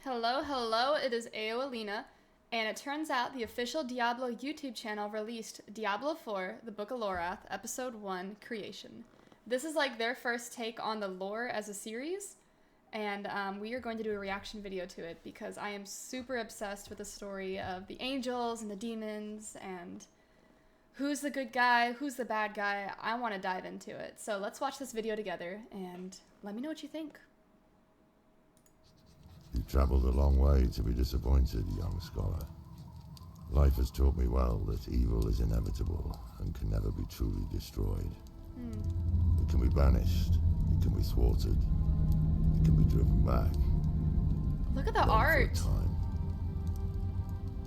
Hello, hello, it is AoElena, and it turns out the official Diablo YouTube channel released Diablo 4, The Book of Lorath, Episode 1, Creation. This is like their first take on the lore as a series, and we are going to do a reaction video to it because I am super obsessed with the story of the angels and the demons and who's the good guy, who's the bad guy. I want to dive into it. So let's watch this video together and let me know what you think. You've travelled a long way to be disappointed, young scholar. Life has taught me well that evil is inevitable and can never be truly destroyed. It can be banished, it can be thwarted, it can be driven back. Look at the Then art. For a time,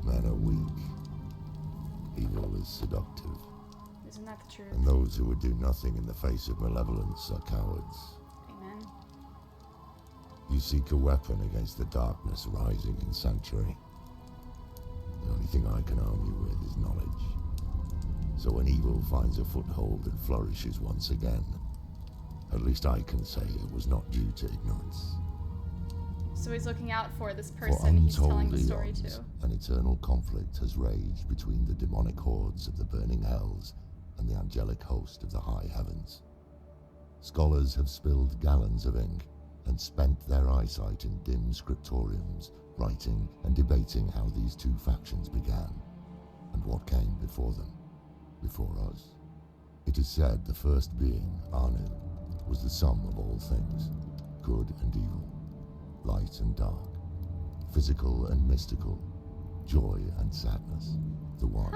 men are weak. Evil is seductive. Isn't that the truth? And those who would do nothing in the face of malevolence are cowards. Amen. You seek a weapon against the darkness rising in Sanctuary. The only thing I can arm you with is knowledge. So when evil finds a foothold and flourishes once again, at least I can say it was not due to ignorance. So he's looking out for this For person he's telling untold the story eons, to. an eternal conflict has raged between the demonic hordes of the burning hells and the angelic host of the high heavens. Scholars have spilled gallons of ink and spent their eyesight in dim scriptoriums, writing and debating how these two factions began, and what came before them, before us. It is said the first being, Anu, was the sum of all things, good and evil, light and dark, physical and mystical, joy and sadness, the one.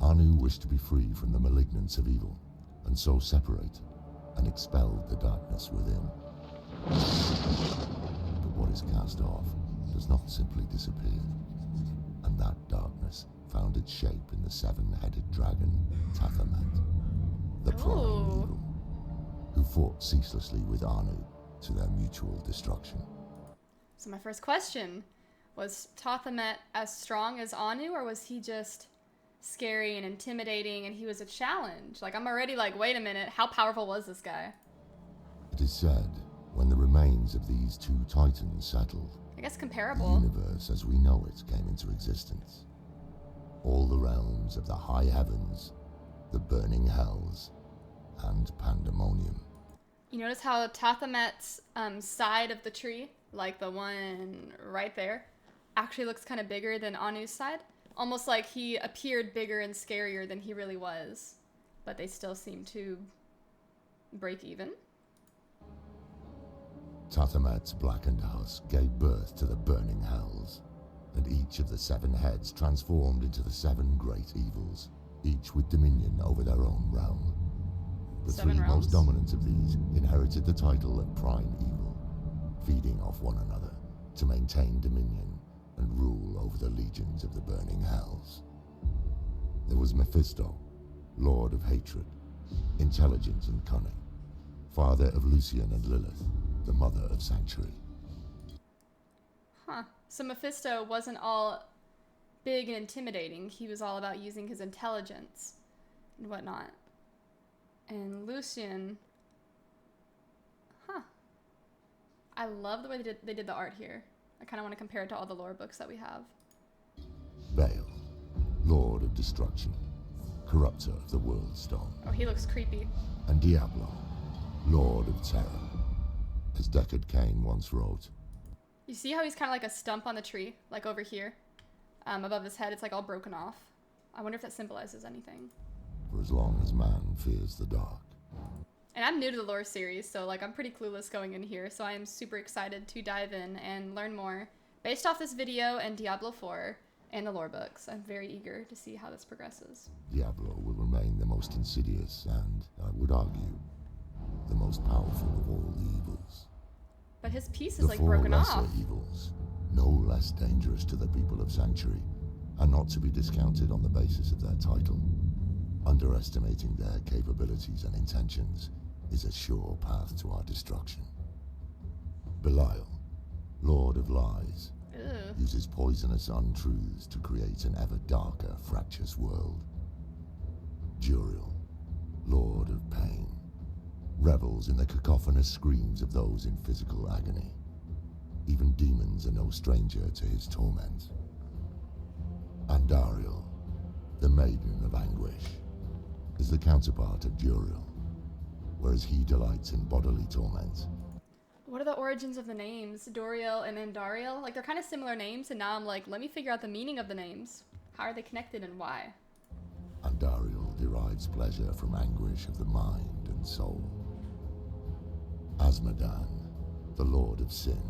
Anu wished to be free from the malignance of evil, and so separated and expelled the darkness within. But what is cast off does not simply disappear, and that darkness found its shape in the seven-headed dragon, Tathamet, the prime evil, who fought ceaselessly with Anu to their mutual destruction. So my first question, was Tathamet as strong as Anu, or was he just scary and intimidating and he was a challenge? Like, I'm already like, wait a minute, how powerful was this guy? It is said, when the remains of these two titans settled, I guess the comparable. universe as we know it came into existence. All the realms of the high heavens, the burning hells, and pandemonium. You notice how Tathamet's side of the tree, like the one right there, actually looks kind of bigger than Anu's side? Almost like he appeared bigger and scarier than he really was. But they still seem to break even. Tathamet's blackened husk gave birth to the burning hells, and each of the seven heads transformed into the seven great evils, each with dominion over their own realm. The Seven three realms. most dominant of these inherited the title of prime evil, feeding off one another to maintain dominion and rule over the legions of the burning hells. There was Mephisto, lord of hatred, intelligent and cunning, father of Lucian and Lilith, the mother of Sanctuary. Huh. So Mephisto wasn't all big and intimidating. He was all about using his intelligence and whatnot. And Lucian... Huh. I love the way they did the art here. I kind of want to compare it to all the lore books that we have. Baal, lord of destruction, corrupter of the world stone. Oh, he looks creepy. And Diablo, lord of terror. As Deckard Cain once wrote, You see how he's kind of like a stump on the tree? Like over here? Above his head, it's like all broken off. I wonder if that symbolizes anything. for as long as man fears the dark. And I'm new to the lore series, so like I'm pretty clueless going in here, so I am super excited to dive in and learn more based off this video and Diablo 4 and the lore books. I'm very eager to see how this progresses. Diablo will remain the most insidious and, I would argue, the most powerful of all the evils. But his piece is The like four broken lesser off. evils, no less dangerous to the people of Sanctuary, are not to be discounted on the basis of their title. Underestimating their capabilities and intentions is a sure path to our destruction. Belial, Lord of Lies, Ugh. uses poisonous untruths to create an ever darker, fractious world. Juriel, Lord of Pain, revels in the cacophonous screams of those in physical agony. Even demons are no stranger to his torment. Andariel, the Maiden of Anguish, is the counterpart of Duriel, whereas he delights in bodily torment. What are the origins of the names? Doriel and Andariel? Like, they're kind of similar names, and now I'm like, let me figure out the meaning of the names. How are they connected and why? Andariel derives pleasure from anguish of the mind and soul. Asmodan, the Lord of Sin,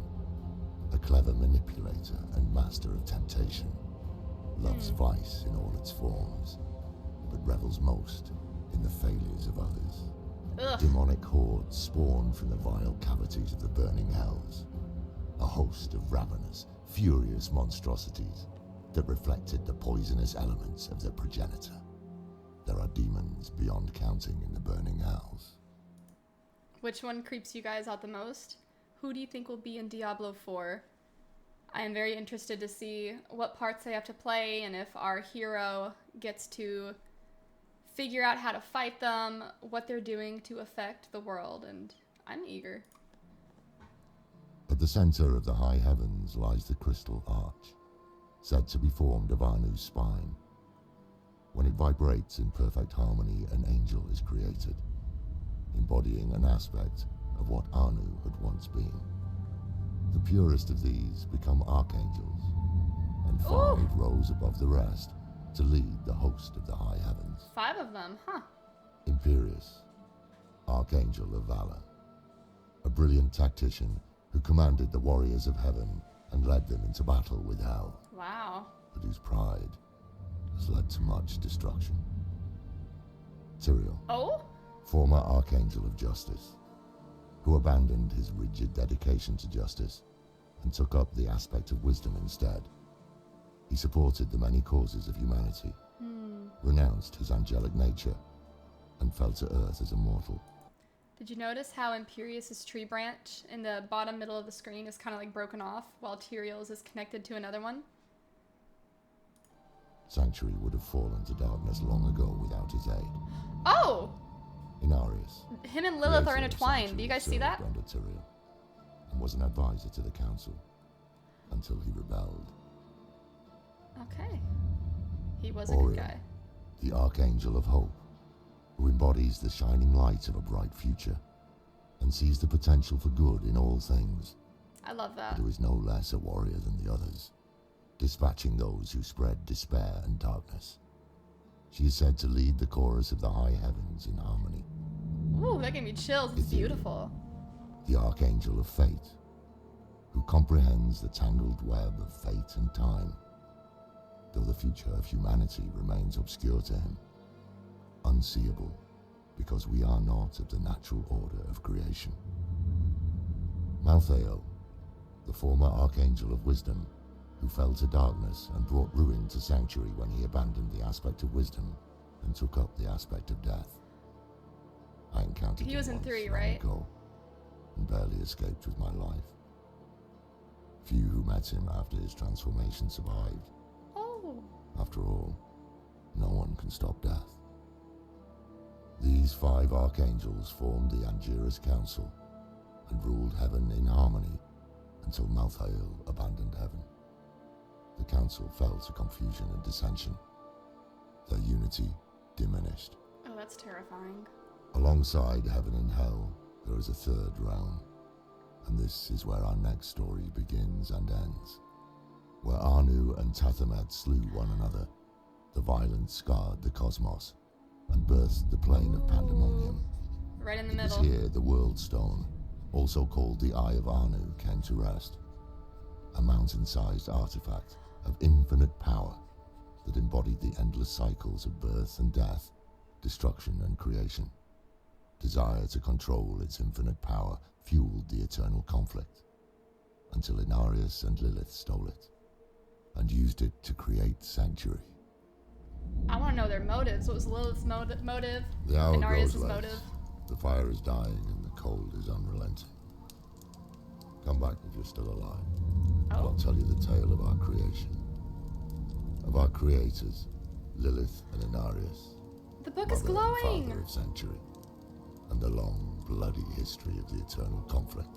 a clever manipulator and master of temptation, loves vice in all its forms, but revels most in the failures of others. Ugh. Demonic hordes spawn from the vile cavities of the burning hells, a host of ravenous, furious monstrosities that reflected the poisonous elements of their progenitor. There are demons beyond counting in the burning hells. Which one creeps you guys out the most? Who do you think will be in Diablo 4? I am very interested to see what parts they have to play and if our hero gets to figure out how to fight them, what they're doing to affect the world, and I'm eager. At the center of the high heavens lies the crystal arch, said to be formed of Anu's spine. When it vibrates in perfect harmony, an angel is created, embodying an aspect of what Anu had once been. The purest of these become archangels, and 5 rose above the rest to lead the host of the high heavens. 5 of them, huh? Imperius, Archangel of Valor, a brilliant tactician who commanded the warriors of heaven and led them into battle with hell. Wow. But whose pride has led to much destruction. Tyrael, Oh? former Archangel of Justice, who abandoned his rigid dedication to justice and took up the aspect of wisdom instead. He supported the many causes of humanity, renounced his angelic nature, and fell to earth as a mortal. Did you notice how Imperius's tree branch in the bottom middle of the screen is kind of like broken off, while Tyrael's is connected to another one? Sanctuary would have fallen to darkness long ago without his aid. Oh! Inarius, Him and Lilith are creator of intertwined. Do you Sanctuary, guys see served that? under Tyrael, and was an advisor to the council until he rebelled. Okay. He was a good guy. The Archangel of Hope, who embodies the shining light of a bright future and sees the potential for good in all things, I love but that. who is no less a warrior than the others, dispatching those who spread despair and darkness. She is said to lead the chorus of the high heavens in harmony. Ooh, that gave me chills. It's beautiful. The Archangel of Fate, who comprehends the tangled web of fate and time, though the future of humanity remains obscure to him, unseeable, because we are not of the natural order of creation. Malthael, the former Archangel of Wisdom, who fell to darkness and brought ruin to Sanctuary when he abandoned the aspect of wisdom and took up the aspect of death. I encountered He him was in once 3, long right? ago, and barely escaped with my life. Few who met him after his transformation survived. Oh. After all, no one can stop death. These 5 archangels formed the Angiras Council and ruled heaven in harmony until Malthael abandoned heaven. The council fell to confusion and dissension. Their unity diminished. Oh, that's terrifying. Alongside heaven and hell, there is a 3rd realm, and this is where our next story begins and ends. Where Anu and Tathamet slew one another, the violence scarred the cosmos and birthed the plane of pandemonium. Right in the It was middle. here the World Stone, also called the Eye of Anu, came to rest. A mountain-sized artifact of infinite power that embodied the endless cycles of birth and death, destruction and creation. Desire to control its infinite power fueled the eternal conflict, until Inarius and Lilith stole it, and used it to create Sanctuary. I want to know their motives. What was Lilith's motive? The hour Inarius' grows late. motive? The fire is dying and the cold is unrelenting. Come back if you're still alive. Oh. I'll tell you the tale of our creation. Of our creators, Lilith and Inarius. The book is mother and glowing! father of Sanctuary, and the long, bloody history of the eternal conflict.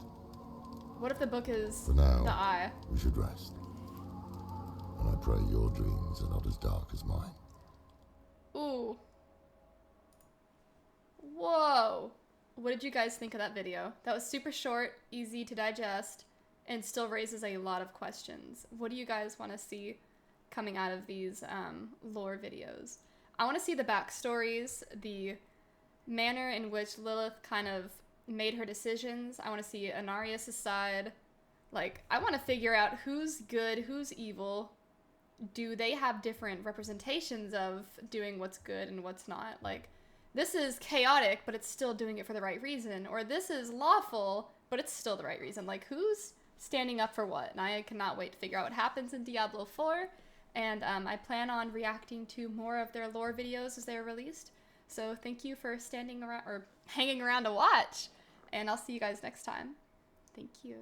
What if the book is For now, the eye? we should rest. And I pray your dreams are not as dark as mine. Ooh. Whoa. What did you guys think of that video? That was super short, easy to digest, and still raises a lot of questions. What do you guys want to see coming out of these lore videos? I want to see the backstories, the manner in which Lilith kind of made her decisions. I want to see Inarius' side. Like, I want to figure out who's good, who's evil. Do they have different representations of doing what's good and what's not? Like, this is chaotic, but it's still doing it for the right reason. Or this is lawful, but it's still the right reason. Like, who's standing up for what? And I cannot wait to figure out what happens in Diablo 4. And I plan on reacting to more of their lore videos as they are released. So thank you for standing around or hanging around to watch. And I'll see you guys next time. Thank you.